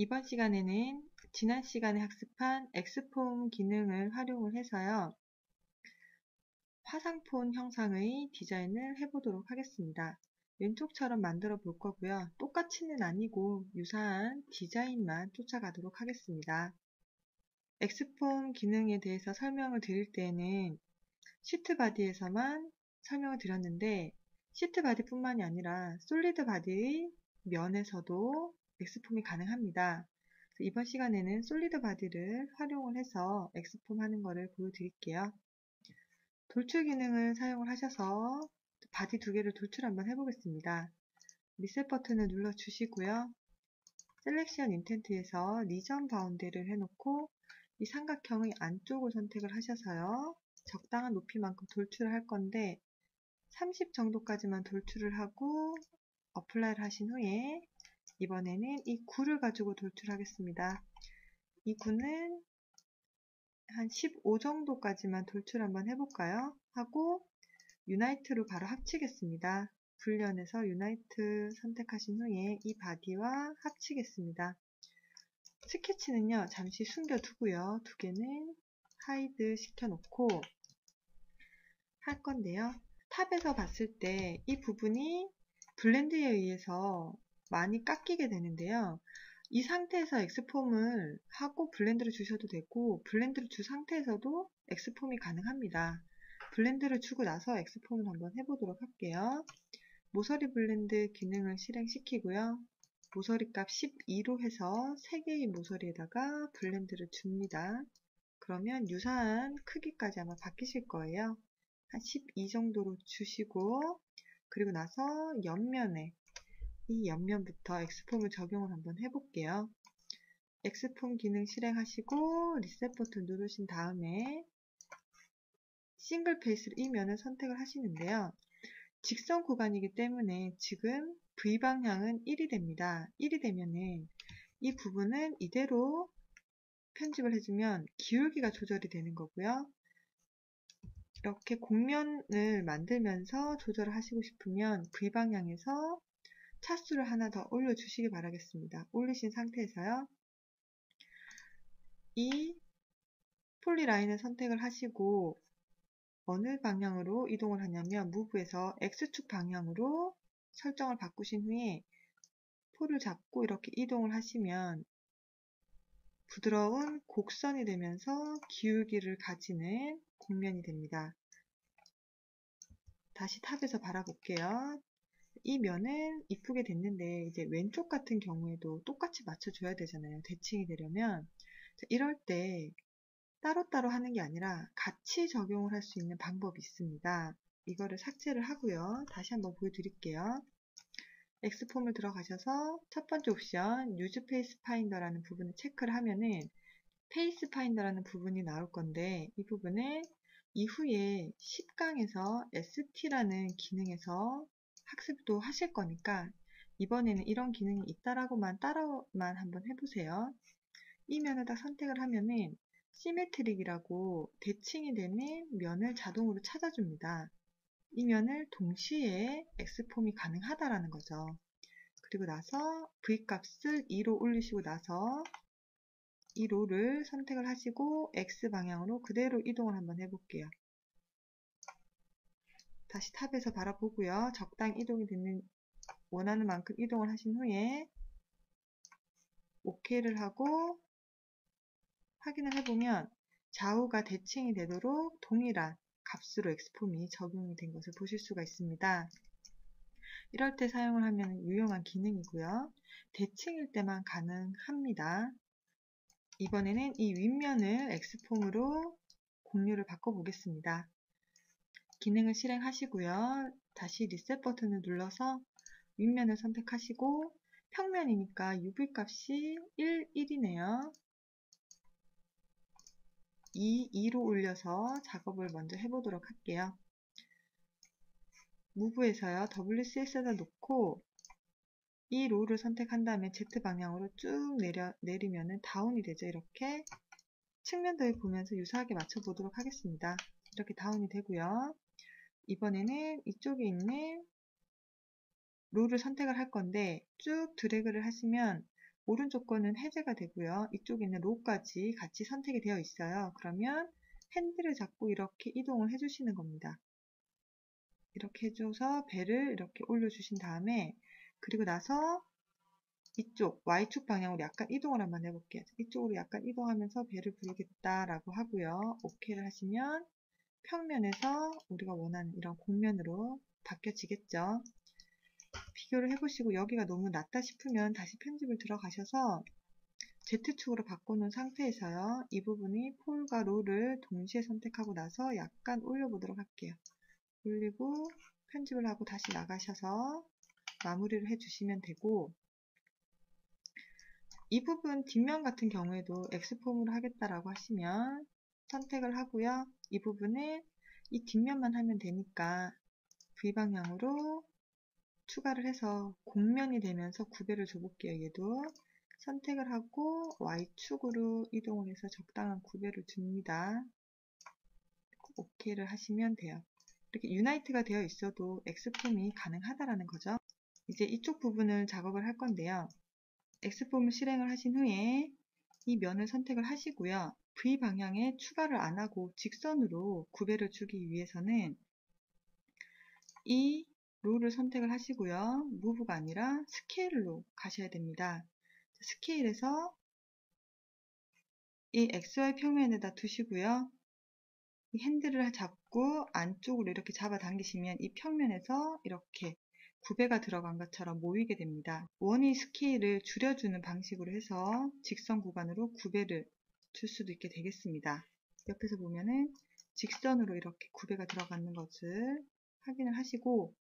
이번 시간에는 지난 시간에 학습한 엑스폼 기능을 활용을 해서요. 화상폰 형상의 디자인을 해보도록 하겠습니다. 왼쪽처럼 만들어 볼 거고요. 똑같이는 아니고 유사한 디자인만 쫓아가도록 하겠습니다. 엑스폼 기능에 대해서 설명을 드릴 때에는 시트 바디에서만 설명을 드렸는데 시트 바디뿐만이 아니라 솔리드 바디의 면에서도 엑스폼이 가능합니다. 이번 시간에는 솔리드 바디를 활용을 해서 엑스폼 하는 것을 보여드릴게요. 돌출 기능을 사용을 하셔서 바디 두 개를 돌출 한번 해보겠습니다. 리셋 버튼을 눌러 주시고요. 셀렉션 인텐트에서 리전 바운드를 해놓고 이 삼각형의 안쪽을 선택을 하셔서요. 적당한 높이만큼 돌출을 할 건데 30 정도까지만 돌출을 하고 어플라이를 하신 후에 이번에는 이 9를 가지고 돌출하겠습니다. 이 9는 한 15 정도까지만 돌출 한번 해볼까요? 하고 유나이트로 바로 합치겠습니다. 불련해서 유나이트 선택하신 후에 이 바디와 합치겠습니다. 스케치는요, 잠시 숨겨두고요. 두 개는 하이드 시켜놓고 할 건데요. 탑에서 봤을 때 이 부분이 블렌드에 의해서 많이 깎이게 되는데요. 이 상태에서 엑스폼을 하고 블렌드를 주셔도 되고 블렌드를 준 상태에서도 엑스폼이 가능합니다. 블렌드를 주고 나서 엑스폼을 한번 해보도록 할게요. 모서리 블렌드 기능을 실행시키고요. 모서리 값 12로 해서 3개의 모서리에다가 블렌드를 줍니다. 그러면 유사한 크기까지 아마 바뀌실 거예요. 한 12 정도로 주시고 그리고 나서 옆면에 이 옆면부터 엑스폼을 적용을 한번 해볼게요. 엑스폼 기능 실행하시고 리셋 버튼 누르신 다음에 싱글 페이스로 이 면을 선택을 하시는데요. 직선 구간이기 때문에 지금 V방향은 1이 됩니다. 1이 되면은 이 부분은 이대로 편집을 해주면 기울기가 조절이 되는 거고요. 이렇게 곡면을 만들면서 조절을 하시고 싶으면 V방향에서 차수를 하나 더 올려주시기 바라겠습니다. 올리신 상태에서요. 이 폴리라인을 선택을 하시고 어느 방향으로 이동을 하냐면 무브에서 X축 방향으로 설정을 바꾸신 후에 폴을 잡고 이렇게 이동을 하시면 부드러운 곡선이 되면서 기울기를 가지는 곡면이 됩니다. 다시 탑에서 바라볼게요. 이 면은 이쁘게 됐는데 이제 왼쪽 같은 경우에도 똑같이 맞춰줘야 되잖아요. 대칭이 되려면 이럴 때 따로따로 하는 게 아니라 같이 적용을 할 수 있는 방법이 있습니다. 이거를 삭제를 하고요. 다시 한번 보여드릴게요. 엑스폼을 들어가셔서 첫 번째 옵션 유즈 페이스 파인더라는 부분을 체크를 하면은 페이스 파인더라는 부분이 나올 건데 이 부분을 이후에 10강에서 ST라는 기능에서 학습도 하실 거니까 이번에는 이런 기능이 있다라고만 따라만 한번 해보세요. 이 면을 딱 선택을 하면은 시메트릭이라고 대칭이 되는 면을 자동으로 찾아줍니다. 이 면을 동시에 엑스폼이 가능하다라는 거죠. 그리고 나서 V값을 2로 올리시고 나서 이 로를 선택을 하시고 X방향으로 그대로 이동을 한번 해볼게요. 다시 탑에서 바라보고요. 적당히 이동이 되는 원하는 만큼 이동을 하신 후에 OK를 하고 확인을 해보면 좌우가 대칭이 되도록 동일한 값으로 엑스폼이 적용이 된 것을 보실 수가 있습니다. 이럴 때 사용을 하면 유용한 기능이고요. 대칭일 때만 가능합니다. 이번에는 이 윗면을 엑스폼으로 공유를 바꿔보겠습니다. 기능을 실행하시고요. 다시 리셋 버튼을 눌러서 윗면을 선택하시고 평면이니까 UV 값이 1이네요. 2로 올려서 작업을 먼저 해보도록 할게요. 무브에서요. WCS에다 놓고 이 로를 선택한 다음에 Z 방향으로 쭉 내리면은 다운이 되죠. 이렇게 측면도에 보면서 유사하게 맞춰보도록 하겠습니다. 이렇게 다운이 되고요. 이번에는 이쪽에 있는 로를 선택을 할 건데 쭉 드래그를 하시면 오른쪽 거는 해제가 되고요. 이쪽에 있는 로까지 같이 선택이 되어 있어요. 그러면 핸들을 잡고 이렇게 이동을 해주시는 겁니다. 이렇게 해줘서 배를 이렇게 올려주신 다음에 그리고 나서 이쪽 Y축 방향으로 약간 이동을 한번 해볼게요. 이쪽으로 약간 이동하면서 배를 부르겠다라고 하고요. OK를 하시면 평면에서 우리가 원하는 이런 곡면으로 바뀌어지겠죠. 비교를 해보시고 여기가 너무 낮다 싶으면 다시 편집을 들어가셔서 Z축으로 바꿔놓은 상태에서요. 이 부분이 폴과 롤을 동시에 선택하고 나서 약간 올려보도록 할게요. 올리고 편집을 하고 다시 나가셔서 마무리를 해주시면 되고, 이 부분 뒷면 같은 경우에도 X폼으로 하겠다라고 하시면 선택을 하고요. 이 부분은 이 뒷면만 하면 되니까 V방향으로 추가를 해서 곡면이 되면서 구배를 줘볼게요. 얘도 선택을 하고 Y축으로 이동을 해서 적당한 구배를 줍니다. OK를 하시면 돼요. 이렇게 유나이트가 되어 있어도 X폼이 가능하다라는 거죠. 이제 이쪽 부분을 작업을 할 건데요. X폼을 실행을 하신 후에 이 면을 선택을 하시고요. V 방향에 추가를 안 하고 직선으로 구배를 주기 위해서는 이 롤을 선택을 하시고요. 무브가 아니라 스케일로 가셔야 됩니다. 스케일에서 이 XY 평면에다 두시고요. 이 핸들을 잡고 안쪽으로 이렇게 잡아당기시면 이 평면에서 이렇게 구배가 들어간 것처럼 모이게 됩니다. 원위 스케일을 줄여주는 방식으로 해서 직선 구간으로 구배를 줄 수도 있게 되겠습니다. 옆에서 보면은 직선으로 이렇게 구배가 들어가는 것을 확인을 하시고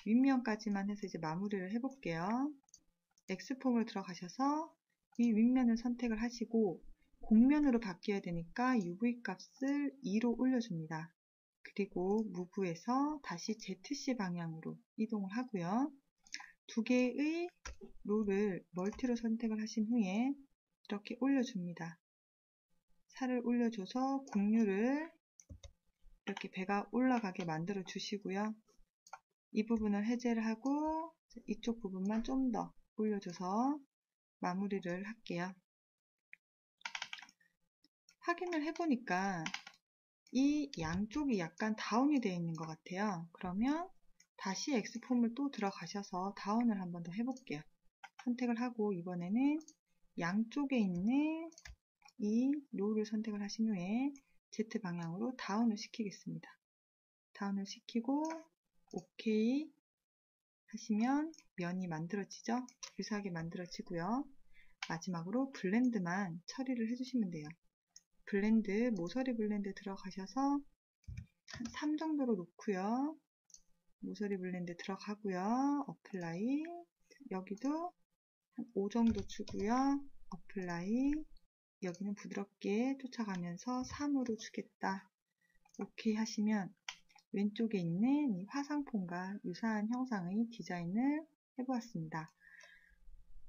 윗면까지만 해서 이제 마무리를 해볼게요. X폼으로 들어가셔서 이 윗면을 선택을 하시고 곡면으로 바뀌어야 되니까 UV 값을 2로 올려줍니다. 그리고 무브에서 다시 ZC 방향으로 이동을 하고요. 두 개의 롤을 멀티로 선택을 하신 후에 이렇게 올려줍니다. 살을 올려줘서 곡률을 이렇게 배가 올라가게 만들어 주시고요. 이 부분을 해제를 하고 이쪽 부분만 좀 더 올려줘서 마무리를 할게요. 확인을 해보니까 이 양쪽이 약간 다운이 되어 있는 것 같아요. 그러면 다시 X폼을 또 들어가셔서 다운을 한번 더 해볼게요. 선택을 하고 이번에는 양쪽에 있는 이 롤을 선택을 하신 후에 Z 방향으로 다운을 시키겠습니다. 다운을 시키고 OK 하시면 면이 만들어지죠? 유사하게 만들어지고요. 마지막으로 블렌드만 처리를 해주시면 돼요. 블렌드, 모서리 블렌드 들어가셔서 한 3 정도로 놓고요. 모서리 블렌드 들어가고요. 어플라이, 여기도 한 5 정도 주고요. 어플라이, 여기는 부드럽게 쫓아가면서 3으로 주겠다. OK 하시면 왼쪽에 있는 이 화상폰과 유사한 형상의 디자인을 해보았습니다.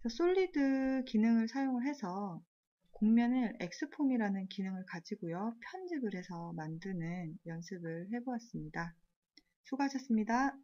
솔리드 기능을 사용을 해서 곡면을 X폼이라는 기능을 가지고요. 편집을 해서 만드는 연습을 해보았습니다. 수고하셨습니다.